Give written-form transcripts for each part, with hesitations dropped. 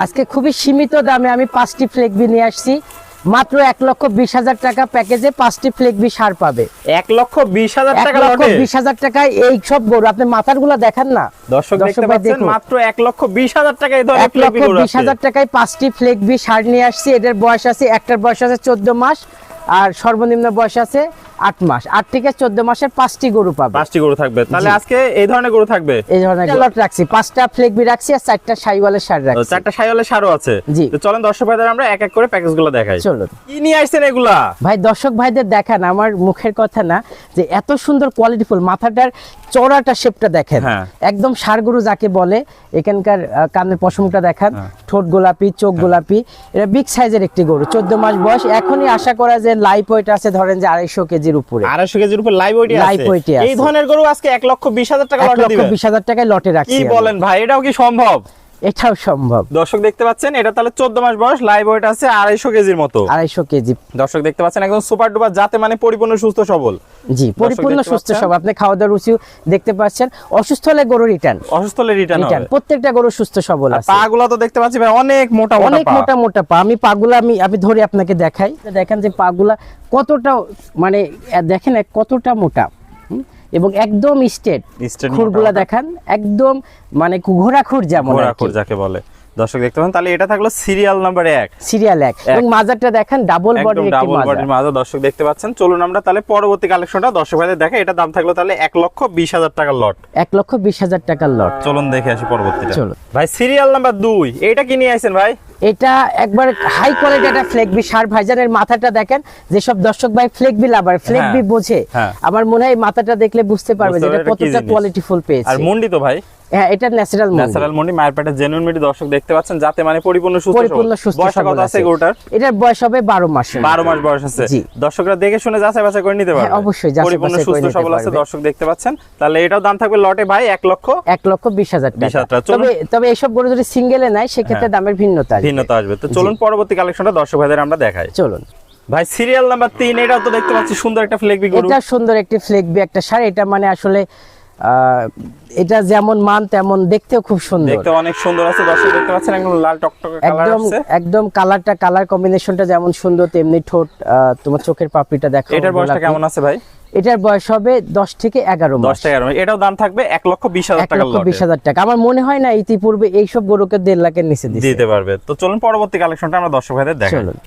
আজকে খুবই সীমিত দামে আমি 5টি ফ্লেগবি নিয়ে আসছি। মাত্র 1,20,000 টাকা প্যাকেজে 5টি ফ্লেগবি সার পাবে। 1,20,000 টাকা লটে, 1,20,000 টাকায় এই সব গরু আপনি মাথারগুলো দেখেন না দর্শক দেখতে পাচ্ছেন, মাত্র 1,20,000 টাকা এই ধরনের ফ্লেগবি গরু আছে। 1,20,000 টাকায় 5টি ফ্লেগবি সার নিয়ে আসছি। এটার বয়স আছে, একটার বয়স আছে 14 মাস আর সর্বনিম্ন বয়স আছে 8 মাস। 8 থেকে 14 মাসের 5টি গরু পাবে। 5টি গরু থাকবে। তাহলে আজকে এই ধরনের গরু থাকবে, এই ধরনের লট রাখছি। 5টা ফ্লেগবি রাখছি আর 4টা শাইওয়ালের সার রাখছি। 4টা শাইওয়ালের সারও আছে। জি। তো চলেন দর্শক ভাইদের আমরা এক এক করে প্যাকেজগুলো দেখাই। চলুন। কি নিয়ে আসছেন এগুলা? ভাই দর্শক ভাইদের দেখান, আমার মুখের কথা না, যে এত সুন্দর কোয়ালিটিফুল মাথাটার চওড়াটা শেপটা দেখেন, একদম ষাঁড় গরু যাকে বলে। এখানকার কানের পশমটা দেখান, ঠোঁট গোলাপি, চোখ গোলাপি। এটা বিগ সাইজের একটি গরু, 14 মাস বয়স। এখনই আশা করা যে লাইভ ওয়েট আছে ধরেন যে 250 কেজির উপরে। 250 কেজির উপর লাইভ ওয়েট আছে। এই ধরনের গরু আজকে 1,20,000 টাকা লটে দিবেন। 1,20,000 টাকায় লটে রাখছি। কি বলেন ভাই, এটাও কি সম্ভব? এটাও সম্ভব। দর্শক দেখতে পাচ্ছেন, এটা তাহলে 14 মাস বয়স, লাইভ ওয়েট আছে 250 কেজির মতো। 250 কেজি। দর্শক দেখতে পাচ্ছেন একদম সুপার ডুপার জাতে, মানে পরিপূর্ণ সুস্থ সবল। জি, পরিপূর্ণ সুস্থ সবল। আপনি খাওয়া দাওয়ার রুচিও দেখতে পাচ্ছেন। অসুস্থ হলে গরু রিটার্ন, অসুস্থ হলে রিটার্ন হবে। প্রত্যেকটা গরু সুস্থ সবল আছে। পাগুলা তো দেখতে পাচ্ছি ভাই অনেক মোটা মোটা, অনেক মোটা মোটা পা। আমি পাগুলা আমি ধরে আপনাকে দেখাই। দেখেন যে পাগুলা কতটা, মানে দেখেন কতটা মোটা এবং একদম স্ট্রেট। খুরগুলা দেখেন একদম মানে ঘোড়াখুর, যেমন ঘোড়াখুর যাকে বলে। দর্শক দেখতে পাচ্ছেন, তাহলে এটা থাকলো সিরিয়াল নাম্বার 1। সিরিয়াল 1 এবং মাজারটা দেখেন ডাবল বডির একটি মাজা। দর্শক দেখতে পাচ্ছেন। চলুন আমরা তাহলে পরবর্তী কালেকশনটা দর্শক ভাইদের দেখে। এটা দাম থাকলো তাহলে 1,20,000 টাকার লট। 1,20,000 টাকার লট। চলুন দেখে আসি পরবর্তীটা। চলুন ভাই, সিরিয়াল নাম্বার 2, এটা কি নিয়ে আইছেন ভাই? এটা একবার হাই কোয়ালিটি একটা ফ্লেগবি সার। ভাইজানের মাথাটা দেখেন, যেসব দর্শক ভাই ফ্লেগবি লাভার, ফ্লেগবি বোঝে, আমার মনে হয় মাথাটা দেখলে বুঝতে পারবে যে এটা কতটা কোয়ালিটিফুল পেয়েছে। আর মুন্ডি তো ভাই, হ্যাঁ এটা ন্যাচারাল মুন্ডি, মায়ের পেটে জেনুইন মুন্ডি। দর্শক দেখতে পাচ্ছেন যাতে মানে পরিপূর্ণ সুস্থ সবল। বয়স কত আছে গরুটার? এটার বয়স হবে 12 মাস। 12 মাস বয়স আছে। দর্শকরা দেখে শুনে যাচাই বাছাই করে নিতে পারবে। অবশ্যই পরিপূর্ণ সুস্থ সবল আছে। দর্শক দেখতে পাচ্ছেন, তাহলে এটাও দাম থাকবে লটে ভাই 1,20,000 টাকা। তবে এইসব গরু যদি সিঙ্গেলে নাই সেক্ষেত্রে দামের ভিন্নতা আসবে। তো চলুন পরবর্তী কালেকশনটা দর্শক ভাইদের আমরা দেখাই। চলুন ভাই, সিরিয়াল নাম্বার 3, এটাও তো দেখতে পাচ্ছি সুন্দর একটা ফ্লেগবি গরু। এটা সুন্দর একটি ফ্লেগবি একটা সার। এটা মানে আসলে এটা যেমন মান তেমন দেখতেও খুব সুন্দর, দেখতে অনেক সুন্দর আছে। দর্শক দেখতে পাচ্ছেন একদম লাল টকটকে কালার আছে। একদম কালার কম্বিনেশনটা যেমন সুন্দর তেমনি ঠোঁট, তোমার চোখের পাপড়িটা দেখো। এটার বয়সটা কেমন আছে ভাই? এটার বয়স হবে 10 থেকে 11 মাস। 10 থেকে 11 মাস। এটাও দাম থাকবে 1,20,000 টাকা লটে। 1,20,000 টাকা। আমার মনে হয় না ইতিপূর্বে এই সব গরুকে 1.5 লাখের নিচে দিতে পারবে। তো চলুন পরবর্তী কালেকশনটা আমরা দর্শক ভাইদের দেখাই। চলুন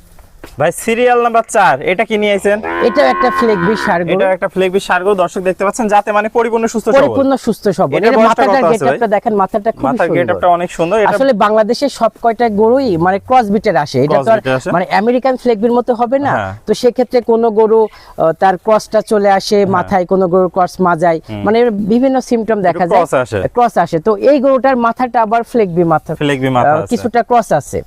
ভাই, সিরিয়াল নাম্বার 4, এটা কি নিয়ে আইছেন? এটা একটা ফ্লেগবি সার গরু। এটা একটা ফ্লেগবি সার গরু। দর্শক দেখতে পাচ্ছেন যাতে মানে পরিপূর্ণ সুস্থ সবল। এর মাথাটার গেটআপটা দেখেন, মাথাটা খুব সুন্দর। মাথার গেটআপটা অনেক সুন্দর। আসলে বাংলাদেশের সব কয়টা গরুই মানে ক্রস বিটের আসে। এটা তো মানে আমেরিকান ফ্লেগবির মতো হবে না। তো সেই ক্ষেত্রে কোন গরু তার ক্রসটা চলে আসে মাথায়, কোন গরু ক্রস মাজায়, মানে বিভিন্ন সিম্পটম দেখা যায়, ক্রস আসে। তো এই গরুটার মাথাটা আবার ফ্লেগবি মাথা, কিছুটা ক্রস আছে।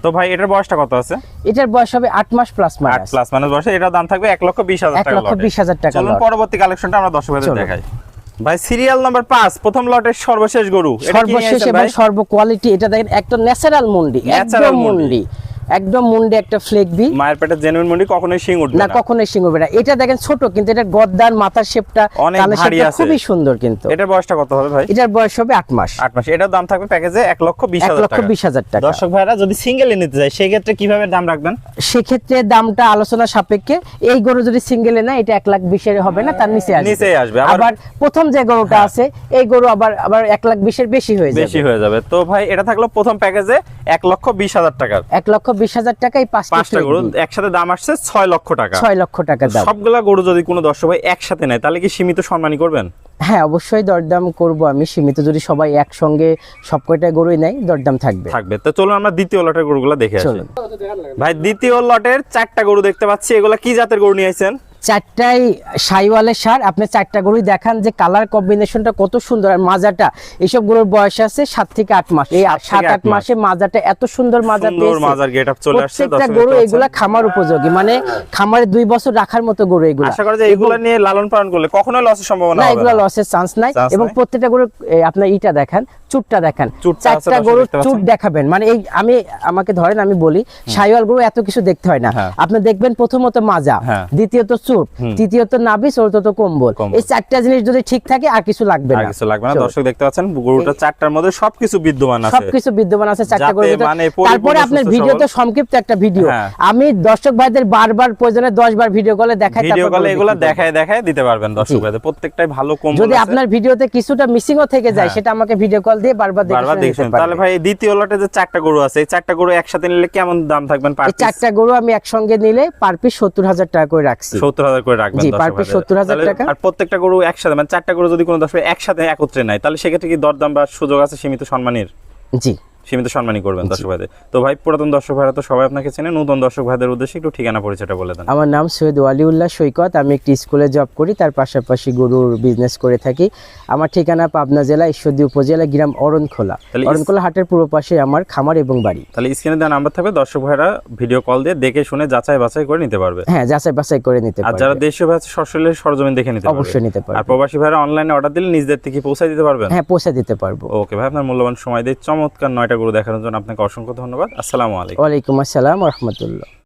তো ভাই, এটার বয়সটা কত আছে? এটার বয়স হবে 8 মাস প্লাস মাইনাস। 8 প্লাস মাইনাস বয়সে। এটার দাম থাকবে 1,20,000 টাকা। 1,20,000 টাকা। চলুন পরবর্তী কালেকশনটা আমরা দর্শক ভাইদের দেখাই। ভাই, সিরিয়াল নাম্বার 5, প্রথম লটের সর্বশেষ গরু। সর্বশেষ এবং সর্ব কোয়ালিটি। এটা দেখেন একটা ন্যাচারাল মুন্ডি, একদম মুন্ডি, একদম মুন্ডি একটা ফ্লেগবি। মায়ের পেটে জেনুইন মুন্ডি, কখনোই শিং উঠবে না। না, কখনোই শিং উঠবে না। এটা দেখেন ছোট, কিন্তু এটা গদ্দার মাথার শেপটা, কানের শেপটা খুবই সুন্দর। কিন্তু এটার বয়সটা কত হবে ভাই? এটার বয়স হবে 8 মাস। 8 মাস। এটার দাম থাকবে প্যাকেজে 1,20,000 টাকা। দর্শক ভাইরা যদি সিঙ্গেলে নিতে যায় সেই ক্ষেত্রে কিভাবে দাম রাখবেন? সেই ক্ষেত্রে দামটা আলোচনা সাপেক্ষে। এই গরু যদি সিঙ্গেলে না, এটা 1,20,000 হবে না, তার নিচে আসবে। আবার প্রথম যে গরুটা আছে এই গরু আবার 1,20,000 বেশি হয়ে যাবে। তো ভাই, এটা থাকলো প্রথম প্যাকেজে 1,20,000 টাকা। 1,20,000 টাকায় 5টা গরু একসাথে দাম আসছে 6 লক্ষ টাকা। 6 লক্ষ টাকা দাম। সবগুলা গরু যদি কোনো দর্শক ভাই একসাথে নেয় তাহলে কি সীমিত সম্মানী করবেন? হ্যাঁ, অবশ্যই দরদাম করব আমি সীমিত। যদি সবাই একসঙ্গে সব কয়টা গরুই নেয় দরদাম থাকবে। তো চলুন আমরা দ্বিতীয় লটের গরুগুলো দেখে আসি। ভাই, দ্বিতীয় লটের 4টা গরু দেখতে পাচ্ছি। এগুলা কি জাতের গরু নিয়ে আইছেন? 4টাই শাইওয়ালের সার। আপনি 4টা গরুই দেখান যে কালার কম্বিনেশনটা কত সুন্দর। আর মাজাটা, এইসব গরুর বয়স আছে 7 থেকে 8 মাস। এই 7-8 মাসে মাজাটা এত সুন্দর মাজা পেয়েছে। মাজার গেটআপ চলে আসছে। প্রত্যেকটা গরু এগুলা খামার উপযোগী, মানে খামারে 2 বছর রাখার মতো গরু এগুলা। আশা করি যে এগুলা নিয়ে লালন পালন করলে কখনোই লসের সম্ভাবনা হবে না। এগুলা লসের চান্স নাই। এবং প্রত্যেকটা গরু আপনার ইটা দেখান, চুটটা দেখান। 4টা গরু চুট দেখাবেন, মানে এই আমাকে ধরেন আমি বলি শাইওয়াল গরু এত কিছু দেখতে হয় না। আপনি দেখবেন প্রথমত মাজা, দ্বিতীয়ত চুট, তৃতীয়ত নাভি, চতুর্থত কম্বল। এই চারটা জিনিস যদি ঠিক থাকে আর কিছু লাগবে না। দর্শক দেখতে পাচ্ছেন গরুটা চারটার মধ্যে সবকিছু বিদ্যমান আছে, সবকিছু বিদ্যমান আছে চারটা গরুর ভিতরে। মানে তারপরে আপনার ভিডিওতে সংক্ষিপ্ত একটা ভিডিও আমি দর্শক ভাইদের বারবার প্রয়োজনে 10 বার ভিডিও কলে দেখাই, ভিডিও কলে এগুলো দেখায় দিতে পারবেন দর্শক ভাইদের। প্রত্যেকটাই ভালো কম্বল। যদি আপনার ভিডিওতে কিছুটা মিসিংও থেকে যায় সেটা আমাকে ভিডিও কল দিয়ে বারবার দেখে। তাহলে ভাই দ্বিতীয় লটে যে চারটা গরু আছে, এই চারটা গরু একসাথে নিলে কেমন দাম থাকবেন পার পিস? এই চারটা গরু আমি একসঙ্গে নিলে পার পিস 70,000 টাকা করে রাখছি। 70,000 করে রাখবেন? জি, পার পিস 70,000 টাকা। আর প্রত্যেকটা গরু একসাথে, মানে চারটা গরু যদি কোনো দর্শক একসাথে একত্রে নেয়, তাহলে সেক্ষেত্রে কি দরদাম বা সুযোগ আছে সীমিত সম্মানের? জি, সীমিত সম্মানই করবেন দর্শক ভাইদের। তো ভাই পুরাতন দর্শক ভাইরা তো সবাই আপনাকে চেনে, নতুন দর্শক ভাইদের উদ্দেশ্যে একটু ঠিকানা পরিচয়টা বলে দেন। আমার নাম সৈয়দ ওয়ালিউল্লাহ সৈকত। আমি একটি স্কুলে জব করি, তার পাশাপাশি গরুর বিজনেস করে থাকি। আমার ঠিকানা পাবনা জেলা ঈশ্বরদী উপজেলা, গ্রাম অরণখোলা। অরণখোলা হাটের পূর্ব পাশে আমার খামার এবং বাড়ি। তাহলে স্ক্রিনে দেওয়া নাম্বার থাকবে, দর্শক ভাইরা ভিডিও কল দিয়ে দেখে শুনে যাচাই বাছাই করে নিতে পারবে। হ্যাঁ, যাচাই বাছাই করে নিতে পারবে। আর যারা দেশীয় ভাই সরাসরি সরজমিন দেখে নিতে পারবে, অবশ্যই নিতে পারবে। আর প্রবাসী ভাইরা অনলাইনে অর্ডার দিলে নিজদের থেকে পৌঁছে দিতে পারবেন? হ্যাঁ, পৌঁছে দিতে পারবো। ওকে ভাই, আপনার মূল্যবান সময় দিয়ে চমৎকার 9টা গরু দেখানোর জন্য আপনাকে অসংখ্য ধন্যবাদ। আসসালামু আলাইকুম। ওয়ালাইকুম আসসালাম ওয়া রাহমাতুল্লাহ।